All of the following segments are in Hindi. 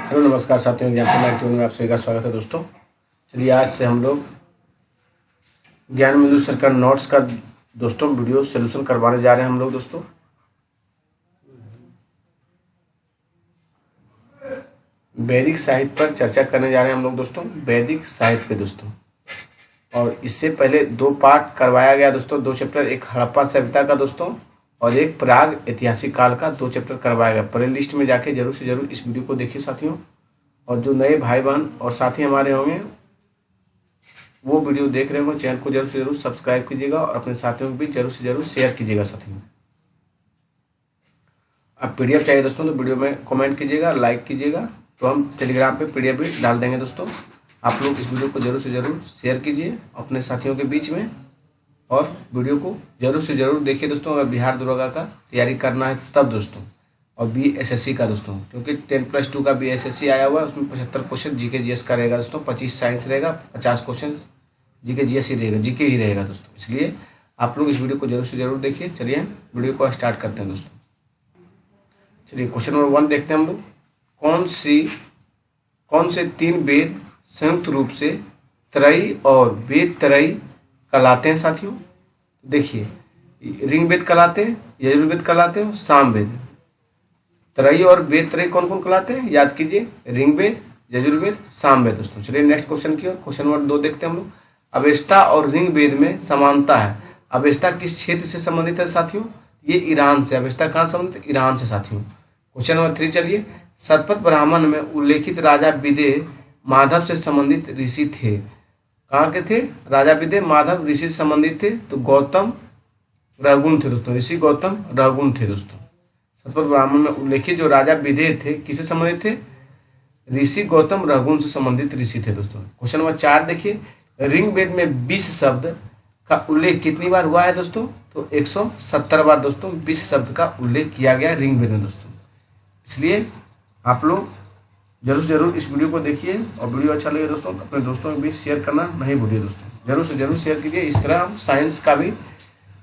हेलो नमस्कार साथियों, ज्ञान में आप सभी का स्वागत है दोस्तों। चलिए आज से हम लोग ज्ञान बिंदु सर का नोट्स का दोस्तों वीडियो सोल्यूशन करवाने जा रहे हैं हम लोग दोस्तों। वैदिक साहित्य पर चर्चा करने जा रहे हैं हम लोग दोस्तों, वैदिक साहित्य पे दोस्तों। और इससे पहले 2 पार्ट करवाया गया दोस्तों, 2 चैप्टर, एक हड़प्पा सभ्यता का दोस्तों और एक प्राग ऐतिहासिक काल का 2 चैप्टर करवाया गया। प्ले लिस्ट में जाके जरूर से जरूर इस वीडियो को देखिए साथियों। और जो नए भाई बहन और साथी हमारे होंगे वो वीडियो देख रहे होंगे, चैनल को जरूर से जरूर सब्सक्राइब कीजिएगा और अपने साथियों को भी जरूर से जरूर शेयर कीजिएगा साथियों। अब पीडीएफ चाहिए दोस्तों तो वीडियो में कमेंट कीजिएगा, लाइक कीजिएगा, तो हम टेलीग्राम पे पीडीएफ भी डाल देंगे दोस्तों। आप लोग इस वीडियो को जरूर से जरूर शेयर कीजिए अपने साथियों के बीच में और वीडियो को जरूर से जरूर देखिए दोस्तों। अगर बिहार दरोगा का तैयारी करना है तब दोस्तों, और बीएसएससी का दोस्तों, क्योंकि 10+2 का बीएसएससी आया हुआ है, उसमें 75 क्वेश्चन जीके जीएस का रहेगा दोस्तों, 25 साइंस रहेगा, 50 क्वेश्चन जीके जीएस ही रहेगा, जीके ही रहेगा दोस्तों। इसलिए आप लोग इस वीडियो को जरूर से जरूर देखिए। चलिए वीडियो को स्टार्ट करते हैं दोस्तों। चलिए क्वेश्चन नंबर 1 देखते हैं हम लोग। कौन से 3 वेद संयुक्त रूप से त्रयी और वेद त्रयी कहलाते हैं साथियों? देखिए, ऋग्वेद कहलाते हैं, यजुर्वेद कहलाते हैं, सामवेद। त्रयी और वेद त्रयी कौन कौन कहलाते हैं? याद कीजिए, ऋग्वेद, यजुर्वेद, सामवेद दोस्तों। चलिए नेक्स्ट क्वेश्चन की ओर, क्वेश्चन नंबर 2 देखते हैं हम लोग। अवेस्ता और ऋग्वेद में समानता है। अवेस्ता किस क्षेत्र से संबंधित है साथियों? ये ईरान से। अवेस्ता कहाँ संबंधित है? ईरान से साथियों। क्वेश्चन नंबर 3 चलिए। शतपथ ब्राह्मण में उल्लेखित राजा विदेह माधव से संबंधित ऋषि थे। कहाँ के थे? राजा विदेह माधव ऋषि से संबंधित थे, तो गौतम रघुन थे दोस्तों। ऋषि गौतम रघुन थे दोस्तों। शतपथ ब्राह्मण में उल्लेखित जो राजा विदेह थे किससे संबंधित थे? ऋषि गौतम रघुन से संबंधित ऋषि थे दोस्तों। क्वेश्चन नंबर 4 देखिए। ऋग्वेद में 20 शब्द का उल्लेख कितनी बार हुआ है दोस्तों? तो 170 बार दोस्तों 20 शब्द का उल्लेख किया गया है ऋग्वेद में दोस्तों। इसलिए आप लोग जरूर से जरूर इस वीडियो को देखिए और वीडियो अच्छा लगे दोस्तों अपने दोस्तों के बीच शेयर करना नहीं भूलिए दोस्तों। जरूर से जरूर शेयर कीजिए। इस तरह हम साइंस का भी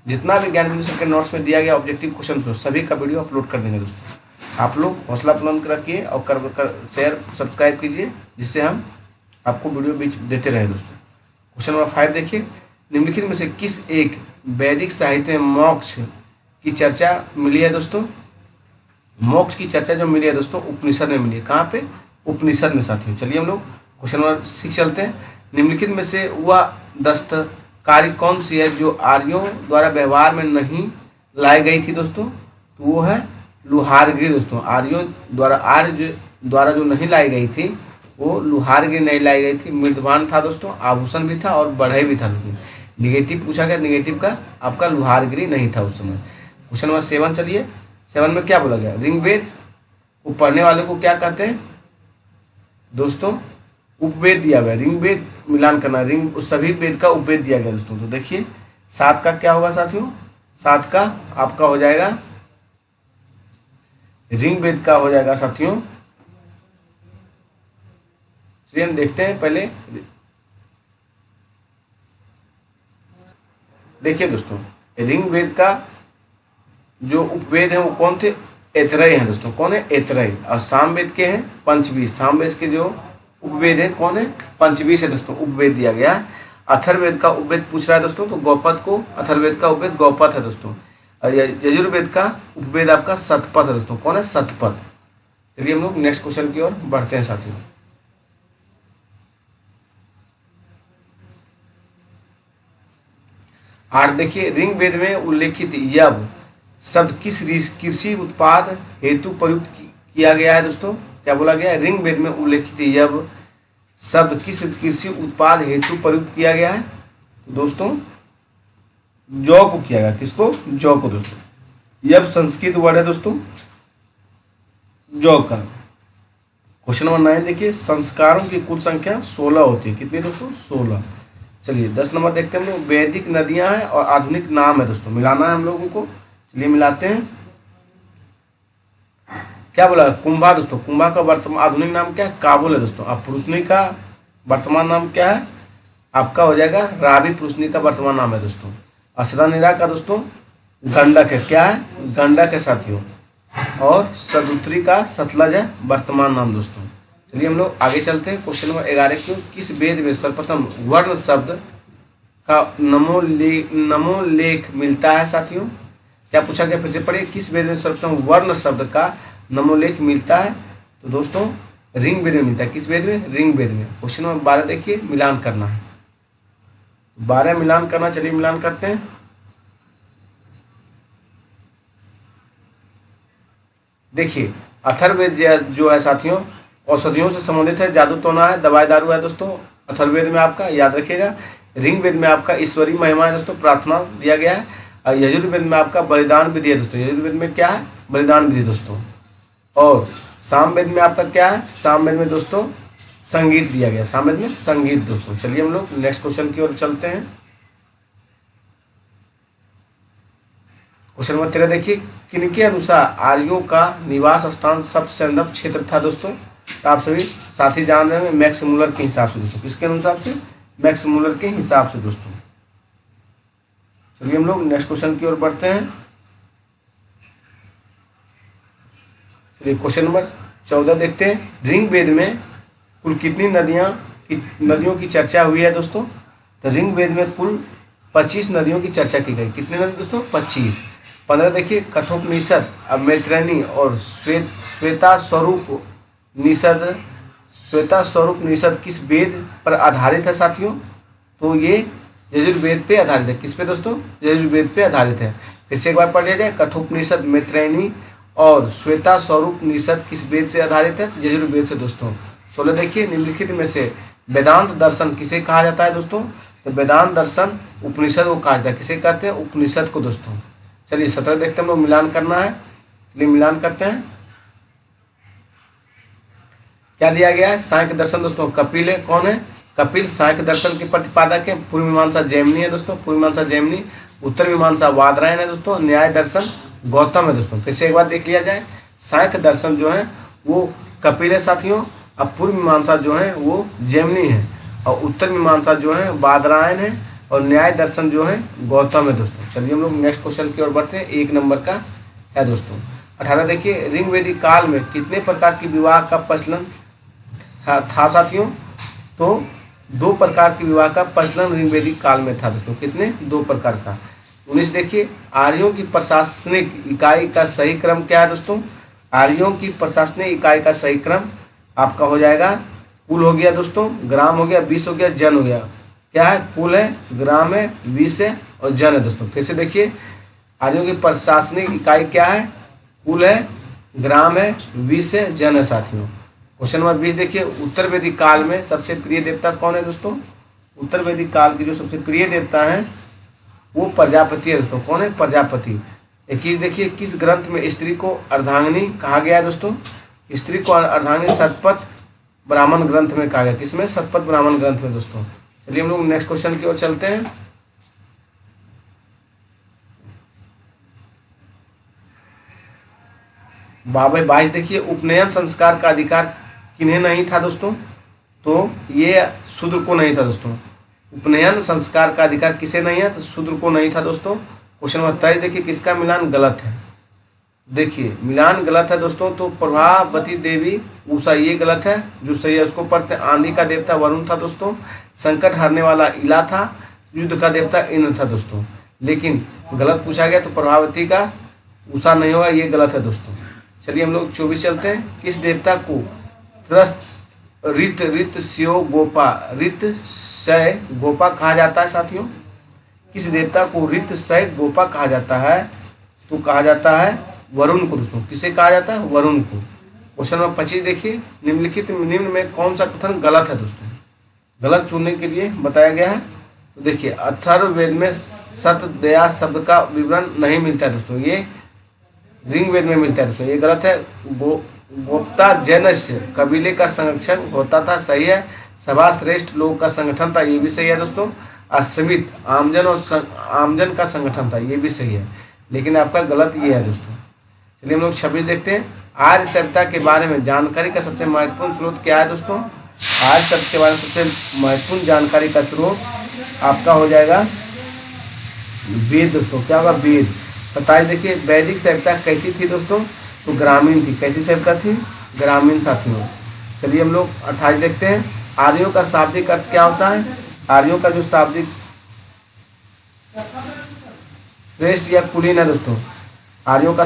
जितना भी ज्ञान बिंदु सर के नोट्स में दिया गया ऑब्जेक्टिव क्वेश्चन तो सभी का वीडियो अपलोड कर देंगे दोस्तों। आप लोग हौसला बुलंद रखिए और शेयर सब्सक्राइब कीजिए, जिससे हम आपको वीडियो बीच देते रहे दोस्तों। क्वेश्चन नंबर 5 देखिए। निम्नलिखित में से किस एक वैदिक साहित्य में मोक्ष की चर्चा मिली है दोस्तों? मोक्ष की चर्चा जो मिली है दोस्तों उपनिषद में मिली है। कहाँ पे? उपनिषद में साथियों। चलिए हम लोग क्वेश्चन नंबर 6 चलते हैं। निम्नलिखित में से वह दस्तकारी कौन सी है जो आर्यों द्वारा व्यवहार में नहीं लाई गई थी दोस्तों? तो वो है लुहारगिरी दोस्तों। आर्यों द्वारा जो नहीं लाई गई थी वो लुहारगिरी नहीं लाई गई थी। मृदवान था दोस्तों, आभूषण भी था और बढ़ई भी था। लेकिन निगेटिव पूछा गया, निगेटिव का आपका लुहारगिरी नहीं था उस समय। क्वेश्चन नंबर 7 चलिए। 7 में क्या बोला गया? ऋग्वेद को पढ़ने वाले को क्या कहते हैं दोस्तों? उपवेद दिया गया। ऋग्वेद मिलान करना, सभी वेद का उपवेद दिया गया दोस्तों। तो देखिए 7 का क्या होगा साथियों? 7 का आपका हो जाएगा ऋग्वेद का हो जाएगा साथियों। चलिए हम देखते हैं पहले। देखिए दोस्तों, ऋग्वेद का जो उपवेद है वो कौन थे? ऐतरेय हैं दोस्तों। कौन है? ऐतरेय। और सामवेद के हैं पंचवीस। सामवेद के जो उपवेद है कौन है? पंचवीस है दोस्तों। उपवेद दिया गया है। अथर्ववेद का उपवेद पूछ रहा है दोस्तों, तो गौपद को अथर्ववेद का उपवेद गौपद है दोस्तों। और यजुर्वेद का उपवेद आपका शतपथ है दोस्तों। कौन है? शतपथ। चलिए हम लोग नेक्स्ट क्वेश्चन की ओर बढ़ते हैं साथियों। आठ देखिए। ऋग्वेद में उल्लेखित यव शब्द किस कृषि उत्पाद हेतु प्रयुक्त किया गया है दोस्तों? क्या बोला गया है? ऋग्वेद में उल्लेखित यव शब्द किस कृषि उत्पाद हेतु प्रयुक्त किया गया है? तो दोस्तों जौ को किया गया। किसको? जौ को दोस्तों। यव संस्कृत वर्ड है दोस्तों जौ का। क्वेश्चन नंबर 9 देखिए। संस्कारों की कुल संख्या 16 होती है। कितनी दोस्तों? 16। चलिए 10 नंबर देखते हैं हम लोग। वैदिक नदियां हैं और आधुनिक नाम है दोस्तों। मिलाना है हम लोगों को। चलिए मिलाते हैं। क्या बोला? कुंभा दोस्तों। कुंभा का वर्तमान आधुनिक नाम क्या है? काबुल है दोस्तों। अब पुरुषनी का वर्तमान नाम क्या है? आपका हो जाएगा रावी। पुरुषनी का वर्तमान नाम है दोस्तों। अशदानिरा का दोस्तों गंडक है। क्या है? गंडक है साथियों। और सदुत्री का सतलज है वर्तमान नाम दोस्तों। चलिए हम लोग आगे चलते हैं। क्वेश्चन नंबर 11 क्यों किस वेद में सर्वप्रथम वर्ण शब्द का नमोलेख मिलता है साथियों? क्या पूछा गया, फिर से पढ़िए। किस वेद में सर्वप्रथम वर्ण शब्द का नमोलेख मिलता है? तो दोस्तों ऋग वेद में मिलता है। किस वेद में? ऋग वेद में। क्वेश्चन नंबर 12 देखिए, मिलान करना है। 12 मिलान करना, चलिए मिलान करते हैं। देखिए अथर्ववेद जो है साथियों औषधियों से संबंधित है, जादू टोना है, दवाई दारू है दोस्तों। अथर्ववेद में आपका याद रखिएगा। ऋग्वेद में आपका ईश्वरीय महिमा है दोस्तों, प्रार्थना दिया गया है। और यजुर्वेद में आपका बलिदान विधि है दोस्तों। यजुर्वेद में क्या है? बलिदान विधि दोस्तों। और सामवेद में आपका क्या है? सामवेद में दोस्तों संगीत दिया गया, सामवेद में संगीत दोस्तों। चलिए हम लोग नेक्स्ट क्वेश्चन की ओर चलते हैं। क्वेश्चन नंबर 13 देखिए, किनके अनुसार आर्यों का निवास स्थान सबसे अंदर क्षेत्र था दोस्तों? तो आप सभी साथी जान रहे हैं, मैक्स मुलर के हिसाब से दोस्तों। किसके अनुसार से? मैक्स मुलर के हिसाब से दोस्तों। चलिए हम लोग नेक्स्ट क्वेश्चन की ओर बढ़ते हैं। चलिए क्वेश्चन नंबर 14 देखते हैं। ऋग्वेद में कुल कितनी नदियों की चर्चा हुई है दोस्तों? तो ऋग्वेद में कुल 25 नदियों की चर्चा की गई। कितनी नदी दोस्तों? 25। 15 देखिए, कठोपनिषद, मैत्रेयनी और श्वेता स्वरूप निषद किस वेद पर आधारित है साथियों? तो ये यजुर्वेद पे आधारित है। किस पे दोस्तों? यजुर्वेद पे आधारित है। फिर से एक बार पढ़ लिया जाए। कठोपनिषद, मैत्रेयनी और श्वेता स्वरूप निषद किस वेद से आधारित है? यजुर्वेद से दोस्तों। 16 देखिए, निम्नलिखित में से वेदांत दर्शन किसे कहा जाता है दोस्तों? तो वेदांत दर्शन उपनिषद को कहा जाता है। किसे कहते हैं? उपनिषद को दोस्तों। चलिए 17 देखते हैं, हम लोग मिलान करना है। चलिए मिलान करते हैं। क्या दिया गया है? सांख्य दर्शन दोस्तों। कपिल है, कौन है? कपिल सांख्य दर्शन के प्रतिपादक है। पूर्व मीमांसा जैमिनी है दोस्तों, पूर्व मीमांसा जैमिनी। उत्तर मीमांसा वादरायण है दोस्तों। न्याय दर्शन गौतम है दोस्तों। फिर से एक बार देख लिया जाए। सांख्य दर्शन जो है वो कपिल है साथियों, और पूर्व मीमांसा जो है वो जैमिनी है, और उत्तर मीमांसा जो है वादरायण है, और न्याय दर्शन जो है गौतम है दोस्तों। चलिए हम लोग नेक्स्ट क्वेश्चन की ओर बढ़ते हैं। 1 नंबर का है दोस्तों। 18 देखिए, ऋग्वेदिक काल में कितने प्रकार की विवाह का प्रचलन था साथियों? तो 2 प्रकार के विवाह का प्रचलन ऋग्वेदिक काल में था दोस्तों। कितने? 2 प्रकार का। 19 देखिए, आर्यों की प्रशासनिक इकाई का सही क्रम क्या है दोस्तों? आर्यों की प्रशासनिक इकाई का सही क्रम आपका हो जाएगा, कुल हो गया दोस्तों, ग्राम हो गया, 20 हो गया, जन हो गया। क्या है? कुल है, ग्राम है, 20 है और जन है दोस्तों। फिर से देखिए, आर्यों की प्रशासनिक इकाई क्या है? कुल है, ग्राम है, 20 है, जन है साथियों। क्वेश्चन नंबर 20 देखिए, उत्तर वैदिक काल में सबसे प्रिय देवता कौन है दोस्तों? उत्तर वैदिक काल की जो सबसे प्रिय देवता है वो प्रजापति है दोस्तों। कौन है? प्रजापति। एक चीज देखिए, किस ग्रंथ में स्त्री को अर्धांगिनी कहा गया है दोस्तों? स्त्री को अर्धांगिनी शतपथ ब्राह्मण ग्रंथ में कहा गया। किसमें? शतपथ ब्राह्मण ग्रंथ में दोस्तों। चलिए हम लोग नेक्स्ट क्वेश्चन की ओर चलते हैं। बाबा 22 देखिए, उपनयन संस्कार का अधिकार किन्हें नहीं था दोस्तों? तो ये शूद्र को नहीं था दोस्तों। उपनयन संस्कार का अधिकार किसे नहीं है? तो शूद्र को नहीं था दोस्तों। क्वेश्चन नंबर 23 देखिए, किसका मिलान गलत है? देखिए मिलान गलत है दोस्तों। तो प्रभावती देवी उषा, ये गलत है। जो सही है उसको पढ़ते हैं। आंधी का देवता वरुण था दोस्तों। संकट हारने वाला इला था। युद्ध का देवता इंद्र था दोस्तों। लेकिन गलत पूछा गया तो प्रभावती का उषा नहीं होगा, ये गलत है दोस्तों। चलिए हम लोग 24 चलते हैं। किस देवता को रित स्यो गोपा कहा जाता है साथियों? किस देवता को रित सय गोपा कहा जाता है? तो कहा जाता है वरुण को दोस्तों। किसे कहा जाता है? वरुण को। क्वेश्चन नंबर 25 देखिए, निम्न में कौन सा कथन गलत है दोस्तों? गलत चुनने के लिए बताया गया है। तो देखिए, अथर्ववेद में सत्य दया शब्द का विवरण नहीं मिलता है दोस्तों। ये ऋग्वेद में मिलता है दोस्तों। ये गलत है। गोप्ता जैनस्य कबीले का संरक्षण होता था, सही है। सभा श्रेष्ठ लोग का संगठन था, ये भी सही है दोस्तों। आश्रमित आमजन का संगठन था, ये भी सही है। लेकिन आपका गलत ये है दोस्तों। चलिए हम लोग 26 देखते हैं। आर्य सभ्यता के बारे में जानकारी का सबसे महत्वपूर्ण स्रोत क्या है दोस्तों? आर्य सभ्यता के बारे में सबसे महत्वपूर्ण जानकारी का स्रोत आपका हो जाएगा वेद दोस्तों। क्या होगा? वेद। 27 देखिए, वैदिक सभ्यता कैसी थी दोस्तों? तो ग्रामीण थी। कैसी सभ्यता थी? ग्रामीण साथियों। चलिए हम लोग 28 देखते हैं। आर्यों का शाब्दिक अर्थ क्या होता है? आर्यों का जो शाब्दिक श्रेष्ठ या कुलीन है दोस्तों। आर्यों का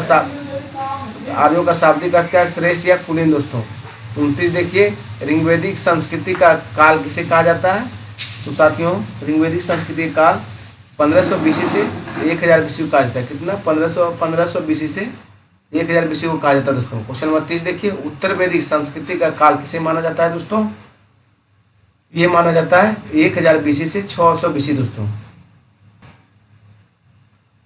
शाब्दिक अर्थ क्या है? श्रेष्ठ या कुलीन दोस्तों। 29 देखिए, ऋग्वैदिक संस्कृति का काल किसे कहा जाता है? तो साथियों, ऋग्वैदिक संस्कृति का काल 1500 बीसी से 1000 बीसी को कहा जाता है। कितना? 1500 बीसी से 1000 बीसी को कहा जाता है दोस्तों। क्वेश्चन नंबर 30 देखिए, उत्तर वैदिक संस्कृति का काल किसे माना जाता है दोस्तों? ये माना जाता है 1000 बीसी से 600 बीसी दोस्तों।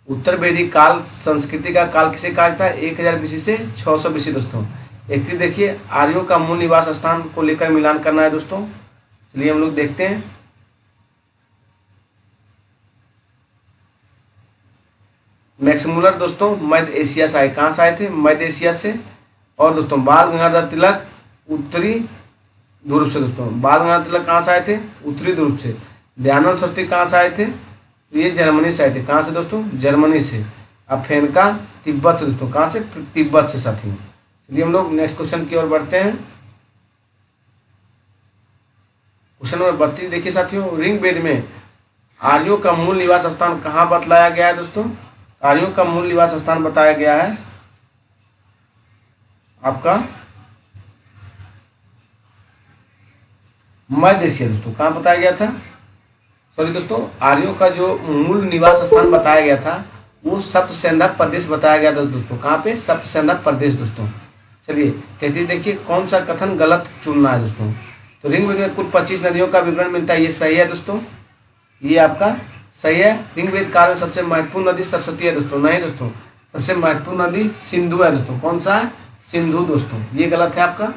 उत्तर वैदिक काल संस्कृति का काल किसे कहा जाता है? 1000 बीसी से 600 बीसी दोस्तों। एक चीज देखिए, आर्यों का मूल निवास स्थान को लेकर मिलान करना है दोस्तों। चलिए हम लोग देखते हैं। मैक्समुलर दोस्तों मध्य एशिया से आए। कहाँ से आए थे? मध्य एशिया से। और दोस्तों बाल गंगाधर तिलक उत्तरी ध्रुव से दोस्तों। बाल गंगाधर तिलक कहाँ से आए थे? उत्तरी ध्रुव से। दयानंद सरस्वती कहाँ से आए थे? ये जर्मनी से आए थे। कहाँ से दोस्तों? जर्मनी से। अब फेनका तिब्बत से दोस्तों। कहाँ से? तिब्बत से साथियों। चलिए हम लोग नेक्स्ट क्वेश्चन की ओर बढ़ते हैं। क्वेश्चन नंबर 32 देखिए साथियों, ऋग्वेद में आर्यों का मूल निवास स्थान कहाँ बतलाया गया है दोस्तों? आर्यों का मूल निवास स्थान बताया गया है आपका मध्य एशिया दोस्तों। कहाँ बताया गया था? सॉरी दोस्तों, आर्यों का जो मूल निवास स्थान बताया गया था वो सप्तसेंधा प्रदेश बताया गया था दोस्तों। कहाँ पे? सप्तसेंधा प्रदेश दोस्तों। चलिए कहते देखिए, कौन सा कथन गलत चुनना है दोस्तों? तो ऋग्वेद में कुल 25 नदियों का विवरण मिलता है। ये सही है दोस्तों, ये आपका सही है। ऋग्वेद काल में सबसे महत्वपूर्ण नदी सरस्वती है दोस्तों। नहीं दोस्तों, सबसे महत्वपूर्ण नदी सिंधु है दोस्तों। कौन सा है? सिंधु दोस्तों। ये गलत है आपका,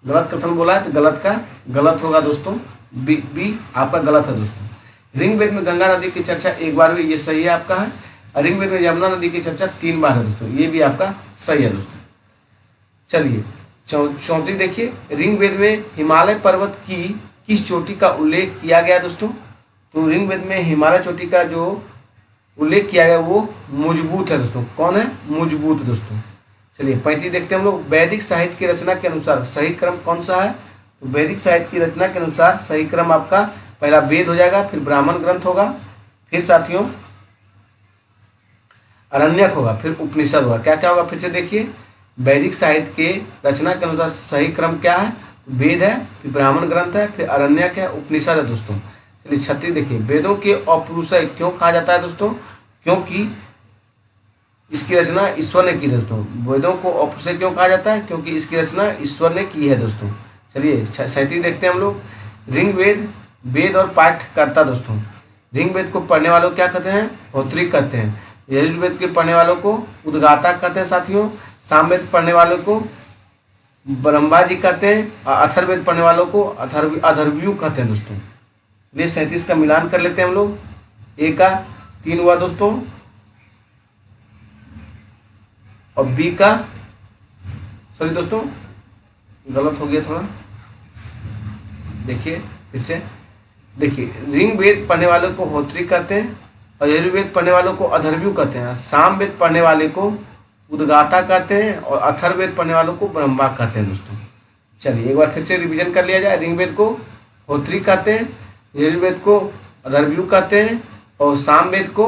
गलत कथन बोला है तो गलत का गलत होगा दोस्तों। बी आपका गलत है दोस्तों। ऋग्वेद में गंगा नदी की चर्चा एक बार हुई, ये सही है आपका है। ऋग्वेद में यमुना नदी की चर्चा 3 बार है दोस्तों। ये भी आपका सही है दोस्तों। चलिए 34 देखिए, ऋग्वेद में हिमालय पर्वत की किस चोटी का उल्लेख किया गया दोस्तों? तो ऋग्वेद में हिमालय चोटी का जो उल्लेख किया गया वो मजबूत है दोस्तों। कौन है? मजबूत दोस्तों। चलिए 35 देखते हैं हम लोग, वैदिक साहित्य की रचना के अनुसार सही क्रम कौन सा है? तो वैदिक साहित्य की रचना के अनुसार सही क्रम आपका पहला वेद हो जाएगा, फिर ब्राह्मण ग्रंथ होगा, फिर साथियों अरण्यक होगा, फिर उपनिषद होगा। क्या क्या होगा? फिर से देखिए, वैदिक साहित्य के रचना के अनुसार सही क्रम क्या है? तो वेद है, फिर ब्राह्मण ग्रंथ है, फिर अरण्यक है, उपनिषद है दोस्तों। चलिए 36 देखिए, वेदों के अपौरुषेय क्यों कहा जाता है दोस्तों? क्योंकि इसकी रचना ईश्वर ने की दोस्तों। वेदों को अपौरुषेय क्यों कहा जाता है? क्योंकि इसकी रचना ईश्वर ने की है दोस्तों। चलिए 37 देखते हैं हम लोग, ऋग्वेद वेद और पाठकर्ता दोस्तों। ऋग्वेद को पढ़ने वालों को क्या कहते हैं? होत्री कहते हैं। यजुर्वेद के पढ़ने वालों को उद्गाता कहते हैं साथियों। सामवेद पढ़ने वालों को ब्रह्मा जी कहते हैं और अथर्ववेद पढ़ने वालों को अथर्वयु कहते हैं दोस्तों। ये 37 का मिलान कर लेते हैं हम लोग। ए का 3 हुआ दोस्तों और बी का, सॉरी दोस्तों गलत हो गया थोड़ा, देखिए फिर से देखिए, ऋग्वेद पढ़ने वालों को होत्री कहते हैं और यजुर्वेद पढ़ने वालों को अथर्वयु कहते हैं। सामवेद पढ़ने वाले को उद्गाता कहते हैं और अथर्ववेद पढ़ने वालों को ब्रह्मा कहते हैं दोस्तों। चलिए एक बार फिर से रिवीजन कर लिया जाए। ऋग्वेद को होत्री कहते हैं, यजुर्वेद को अथर्वयु कहते हैं और सामवेद को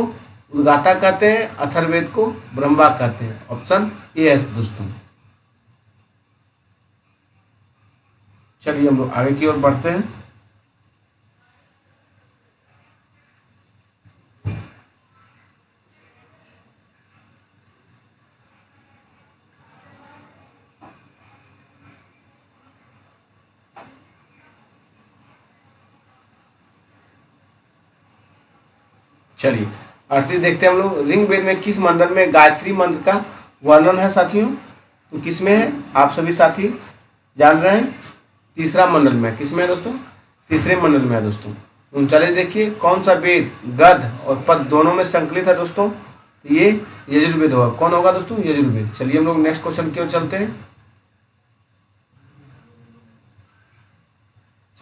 उद्गाता कहते हैं, अथर्ववेद को ब्रह्मा कहते हैं। ऑप्शन ए है दोस्तों। चलिए हम लोग आगे की ओर बढ़ते हैं। चलिए 38 देखते हैं हम लोग, ऋग्वेद में किस मंडल में गायत्री मंत्र का वर्णन है साथियों? तो किस में है? आप सभी साथी जान रहे हैं, तीसरा मंडल में। किस में है दोस्तों? तीसरे मंडल में है दोस्तों। 39 देखिए, कौन सा वेद गद्य और पद दोनों में संकलित है दोस्तों? तो ये यजुर्वेद होगा। कौन होगा दोस्तों? यजुर्वेद। चलिए हम लोग नेक्स्ट क्वेश्चन की ओर चलते हैं।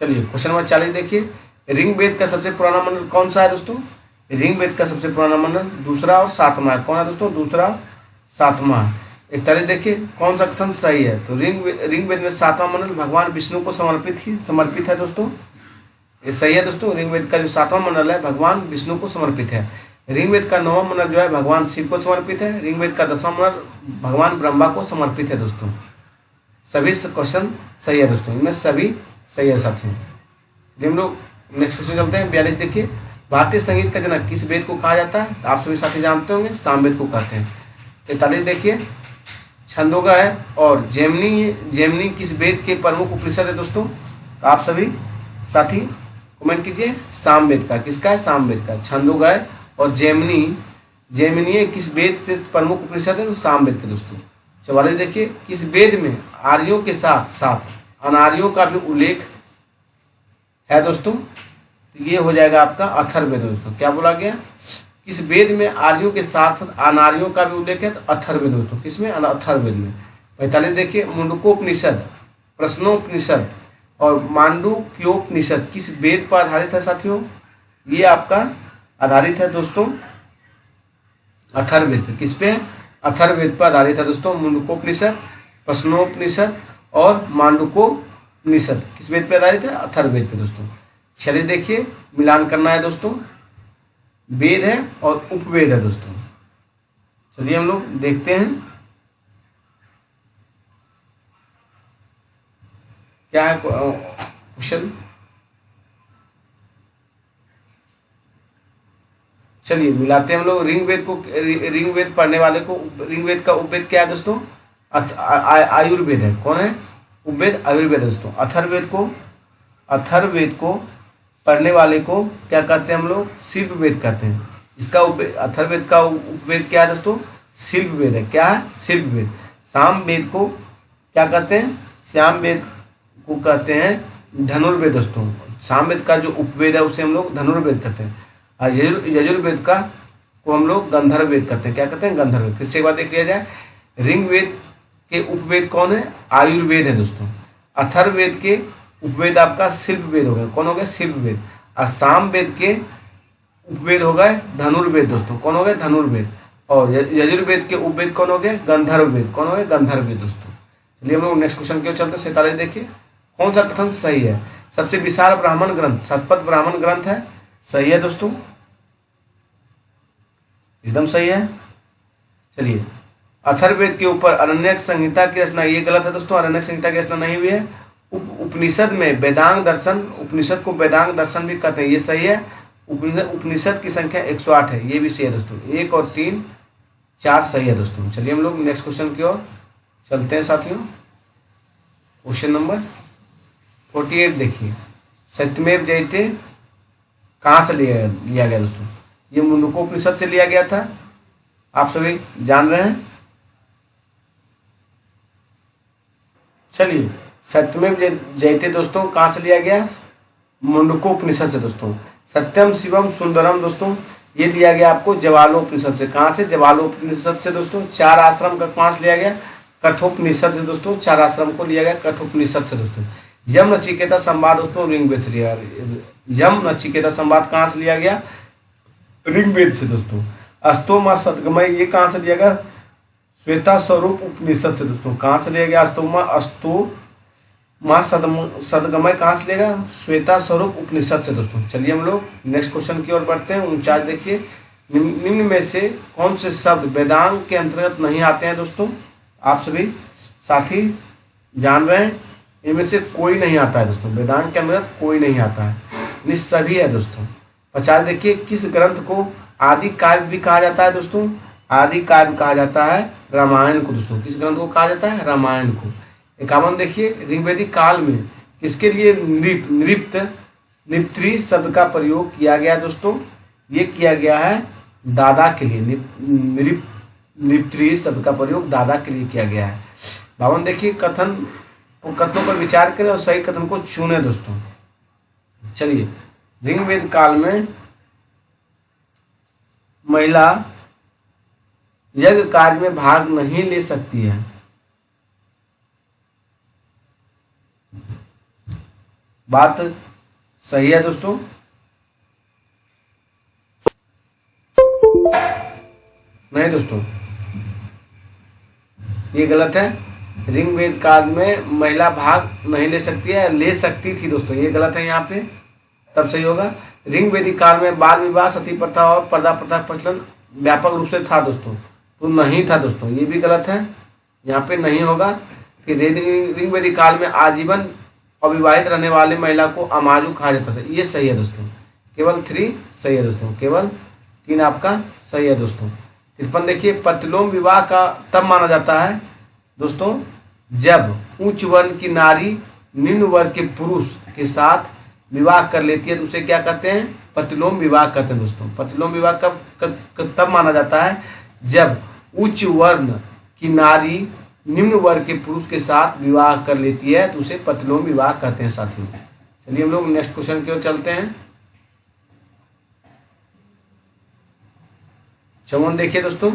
चलिए क्वेश्चन नंबर 40 देखिए, ऋग्वेद का सबसे पुराना मंडल कौन सा है दोस्तों? ऋग्वेद का सबसे पुराना मंडल दूसरा और सातवां है। कौन है दोस्तों? दूसरा सातवां। 41 देखिए कौन सा कथन सही है, तो ऋग्वेद में 7वां मंडल भगवान विष्णु को समर्पित है दोस्तों। ये सही है दोस्तों। ऋग्वेद का जो 7वां मंडल है भगवान विष्णु को समर्पित है। ऋग्वेद का 9वां मंडल जो है भगवान शिव को समर्पित है। ऋग्वेद का 10वां मंडल भगवान ब्रह्मा को समर्पित है दोस्तों। सभी क्वेश्चन सही है दोस्तों, इनमें सभी सही है साथियों। हम लोग नेक्स्ट क्वेश्चन चलते हैं। 42 देखिए भारतीय संगीत का जनक किस वेद को कहा जाता है, आप सभी साथी जानते होंगे, सामवेद को कहते हैं। 43 देखिए छंदोगा है और जेमनी किस वेद के प्रमुख उपनिषद है दोस्तों, तो आप सभी साथी कमेंट कीजिए। सामवेद का, किसका है, सामवेद का। छंदोगा है और जेमिनी किस वेद से प्रमुख उपनिषद है, तो सामवेद के दोस्तों। 44 देखिए किस वेद में आर्यों के साथ साथ अनार्यों का भी उल्लेख है दोस्तों, तो ये हो जाएगा आपका अथर्ववेद दोस्तों। क्या बोला गया, किस वेद में आर्यों के साथ साथ अनार्यों का भी उल्लेख है, तो अथर्ववेद दोस्तों। किसमें, अथर्ववेद में। 45 देखिए मुंडकोपनिषद, प्रश्नोपनिषद और मांडुक्योपनिषद किस वेद पर आधारित है साथियों, ये आपका आधारित है दोस्तों अथर्ववेद। किस पे, अथर्ववेद पर आधारित है दोस्तों। मुंडकोपनिषद, प्रश्नोपनिषद और मांडुक्योपनिषद किस वेद पे आधारित है, अथर्ववेद पे दोस्तों। चलिए देखिए मिलान करना है दोस्तों, वेद है और उपवेद है दोस्तों। चलिए हम लोग देखते हैं क्या है क्वेश्चन। चलिए मिलाते हैं हम लोग। ऋग्वेद पढ़ने वाले को, ऋग्वेद का उपवेद क्या है दोस्तों, आयुर्वेद है। कौन है, उपवेद आयुर्वेद दोस्तों। अथर्ववेद को पढ़ने वाले को क्या कहते हैं हम लोग, शिल्पवेद कहते हैं। इसका अथर्ववेद का उपवेद क्या है दोस्तों, शिल्पवेद है। क्या है, शिल्पवेद। सामवेद को क्या कहते हैं, श्यामवेद को कहते हैं धनुर्वेद दोस्तों। सामवेद का जो उपवेद है उसे हम लोग धनुर्वेद कहते हैं। और यजुर्वेद का को हम लोग गंधर्ववेद कहते हैं। क्या कहते हैं, गंधर्ववेद। फिर से एक बार देख लिया जाए, ऋग्वेद के उपवेद कौन है, आयुर्वेद है दोस्तों। अथर्ववेद के उपवेद आपका शिल्पवेद हो गया। कौन हो गया, शिल्पवेद। और सामवेद के उपवेद हो गए धनुर्वेद दोस्तों। कौन हो गए, धनुर्वेद। और यजुर्वेद के उपवेद कौन हो गए, गंधर्ववेद। कौन हो गए, गंधर्ववेद दोस्तों। चलिए हम लोग नेक्स्ट क्वेश्चन की ओर चलते हैं। 47 देखिए कौन सा कथन सही है, सबसे विशाल ब्राह्मण ग्रंथ शतपथ ब्राह्मण ग्रंथ है। सही है दोस्तों, एकदम सही है। चलिए अथर्ववेद के ऊपर अरण्यक संहिता की रचना, ये गलत है दोस्तों, अरण्यक संहिता की रचना नहीं हुई है। उपनिषद में वेदांग दर्शन, उपनिषद को वेदांग दर्शन भी कहते हैं, ये सही है। उपनिषद की संख्या 108 है, ये भी सही है दोस्तों। 1 और 3 4 सही है दोस्तों। चलिए हम लोग नेक्स्ट क्वेश्चन की ओर चलते हैं साथियों। क्वेश्चन नंबर 48 देखिए सत्यमेव जयते कहाँ से लिया गया दोस्तों, ये मुंडकोपनिषद से लिया गया था, आप सभी जान रहे हैं। चलिए सत्यमेव जयते दोस्तों कहाँ से लिया गया, मुंडकोपनिषद से दोस्तों। सत्यम शिवम सुंदरम दोस्तों ये लिया गया आपको जवालोपनिषद से। कहाँ से, जवालोपनिषद से दोस्तों। 4 आश्रम का कहाँ से लिया गया, कठोपनिषद से दोस्तों। 4 आश्रम को लिया गया कठोपनिषद से दोस्तों। यम नचिकेता संवाद दोस्तों ऋग्वेद से लिया गया। यम नचिकेता संवाद कहाँ से लिया गया, ऋग्वेद से दोस्तों। अस्तोमा सदगमय ये कहाँ से लिया गया, श्वेता स्वरूप उपनिषद से दोस्तों। कहाँ से लिया गया, अस्तोमा सदगमय कहाँ से लिया गया, श्वेता स्वरूप उपनिषद से दोस्तों। चलिए हम लोग नेक्स्ट क्वेश्चन की ओर बढ़ते हैं। 49 देखिए निम्न में से कौन से शब्द वेदांग के अंतर्गत नहीं आते हैं दोस्तों, आप सभी साथी जान रहे हैं। इनमें से कोई नहीं आता है दोस्तों, वेदांग के अंतर्गत कोई नहीं आता है, सभी है दोस्तों। 50 देखिए किस ग्रंथ को आदि काव्य भी कहा जाता है दोस्तों, आदि काव्य कहा जाता है रामायण को दोस्तों। किस ग्रंथ को कहा जाता है, रामायण को। 51 देखिए ऋग्वेदिक काल में किसके लिए निप्त्री शब्द का प्रयोग किया गया दोस्तों, ये किया गया है दादा के लिए। निप्त्री शब्द का प्रयोग दादा के लिए किया गया है। 52 देखिए कथनों पर विचार करें और सही कथन को चुने दोस्तों। चलिए ऋग्वेद काल में महिला यज्ञ कार्य में भाग नहीं ले सकती है, बात सही है दोस्तों। नहीं दोस्तों ये गलत है। ऋग्वेद काल में महिला भाग नहीं ले सकती है, ले सकती थी दोस्तों, ये गलत है यहाँ पे, तब सही होगा। ऋग्वेदिक काल में बाल विवाह, सती प्रथा और पर्दा प्रथा प्रचलन व्यापक रूप से था दोस्तों, तो नहीं था दोस्तों, ये भी गलत है, यहाँ पे नहीं होगा। फिर ऋग्वेदिक काल में आजीवन अविवाहित रहने वाले महिला को अमाजू कहा जाता था, ये सही है दोस्तों, केवल 3 सही है दोस्तों, केवल 3 आपका सही है दोस्तों। 53 देखिए, प्रतिलोम विवाह का तब माना जाता है दोस्तों जब उच्च वर्ण की नारी निम्न वर्ग के पुरुष के साथ विवाह कर लेती है, तो उसे क्या कहते हैं? प्रतिलोम विवाह कहते हैं दोस्तों। प्रतिलोम विवाह कब तब माना जाता है जब उच्च वर्ण की नारी निम्न वर्ग के पुरुष के साथ विवाह कर लेती है, तो उसे प्रतिलोम विवाह कहते हैं साथियों। चलिए हम लोग नेक्स्ट क्वेश्चन की ओर चलते हैं। 54 देखिए दोस्तों,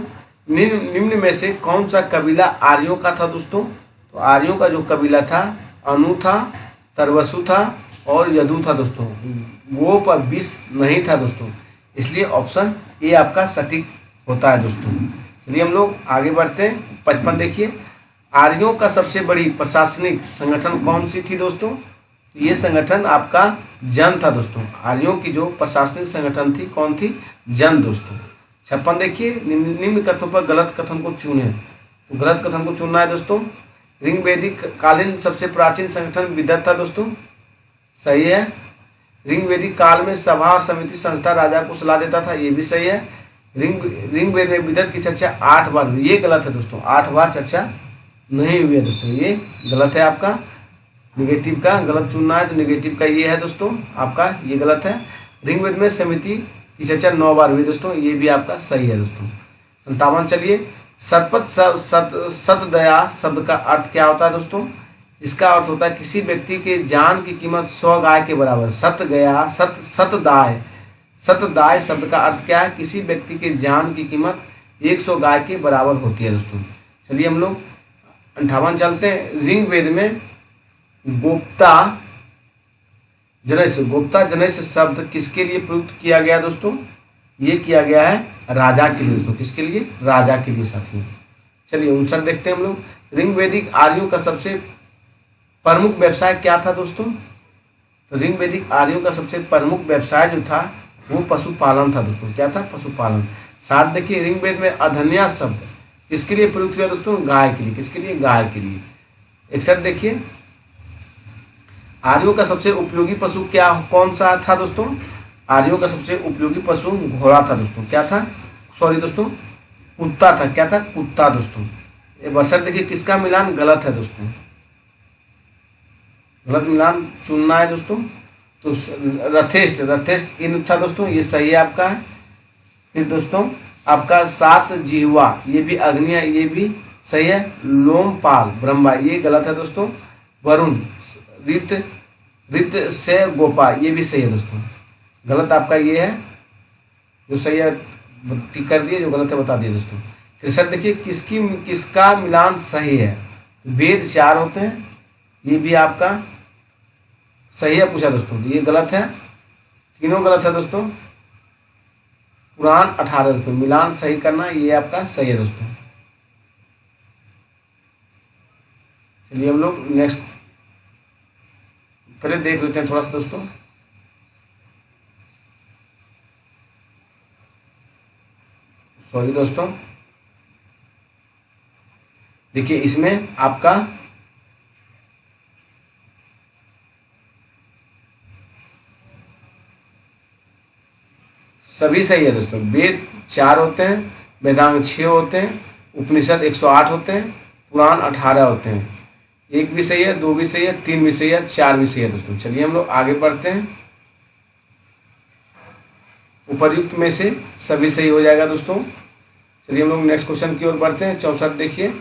निम्न में से कौन सा कबीला आर्यों का था दोस्तों? तो आर्यों का जो कबीला था अनु था, तरवसु था और यदु था दोस्तों, वो पर विष नहीं था दोस्तों, इसलिए ऑप्शन ए आपका सटीक होता है दोस्तों। चलिए हम लोग आगे बढ़ते हैं। 55 देखिए, आर्यों का सबसे बड़ी प्रशासनिक संगठन कौन सी थी दोस्तों? तो ये संगठन आपका जन था दोस्तों। आर्यों की जो प्रशासनिक संगठन थी कौन थी? जन दोस्तों। 56 देखिए, निम्न कथनों पर गलत कथन को चुने, तो गलत कथन को चुनना है दोस्तों। ऋग्वेदिक कालीन सबसे प्राचीन संगठन विदत था दोस्तों, सही है। ऋग्वेदिक काल में सभा और समिति संस्था राजा को सलाह देता था, ये भी सही है। ऋग्वेद में विदत की चर्चा 8 बार हुई, ये गलत है दोस्तों, 8 बार चर्चा नहीं हुई है दोस्तों, ये गलत है आपका। निगेटिव का गलत चुनना है, तो निगेटिव का ये है दोस्तों आपका, ये गलत है। ऋग्वेद में समिति की चर्चा 9 बार हुई दोस्तों, ये भी आपका सही है दोस्तों। 57 चलिए, सतदया शब्द का अर्थ क्या होता है दोस्तों? इसका अर्थ होता है किसी व्यक्ति के जान की कीमत 100 गाय के बराबर। सतदाय शब्द का अर्थ क्या है? किसी व्यक्ति के जान की कीमत 100 गाय के बराबर होती है दोस्तों। चलिए हम लोग 58 चलते हैं। ऋग्वेद में गोप्ता जनैस शब्द किसके लिए प्रयुक्त किया गया दोस्तों? ये किया गया है राजा के लिए दोस्तों, किसके लिए? राजा के लिए साथियों। चलिए 59 देखते हैं हम लोग। ऋग्वेदिक आर्यों का सबसे प्रमुख व्यवसाय क्या था दोस्तों? तो ऋग्वेदिक आर्यों का सबसे प्रमुख व्यवसाय जो था वो पशुपालन था दोस्तों। क्या था? पशुपालन। 60 देखिए, ऋग्वेद में अधन्या शब्द किसके लिए प्रयुक्त हुआ दोस्तों? गाय के लिए। किसके लिए? गाय के लिए। 61 देखिए, आर्यों का सबसे उपयोगी पशु क्या कौन सा था दोस्तों? आर्यों का सबसे उपयोगी पशु घोड़ा था दोस्तों। क्या था? सॉरी दोस्तों, कुत्ता था। क्या था? कुत्ता दोस्तों। ये 62 देखिए, किसका मिलान गलत है दोस्तों? गलत मिलान चुनना है दोस्तों। तो रथेस्ट इन था दोस्तों, ये सही है आपका है। फिर दोस्तों आपका 7 जिह्वा, ये भी अग्नि है, ये भी सही है। लोमपाल ब्रह्मा, ये गलत है दोस्तों। वरुण रित से गोपा, ये भी सही है दोस्तों। गलत आपका ये है, जो सही है टिक कर दिए, जो गलत है बता दिए दोस्तों। 63 देखिए, किसका मिलान सही है? वेद 4 होते हैं, ये भी आपका सही है पूछा दोस्तों, ये गलत है, तीनों गलत है दोस्तों। पुराण 18 दोस्तों, मिलान सही करना, ये आपका सही है दोस्तों। चलिए हम लोग नेक्स्ट पहले देख लेते हैं थोड़ा सा दोस्तों। सॉरी दोस्तों, देखिए इसमें आपका सभी सही है दोस्तों। वेद 4 होते हैं, वेदांग 6 होते हैं, उपनिषद 108 होते हैं, पुराण 18 होते हैं। 1 भी सही है, 2 भी सही है, 3 भी सही है, 4 भी सही है दोस्तों। चलिए हम लोग आगे बढ़ते हैं। उपर्युक्त में से सभी सही हो जाएगा दोस्तों। चलिए हम लोग नेक्स्ट क्वेश्चन की ओर बढ़ते हैं। 64 देखिए,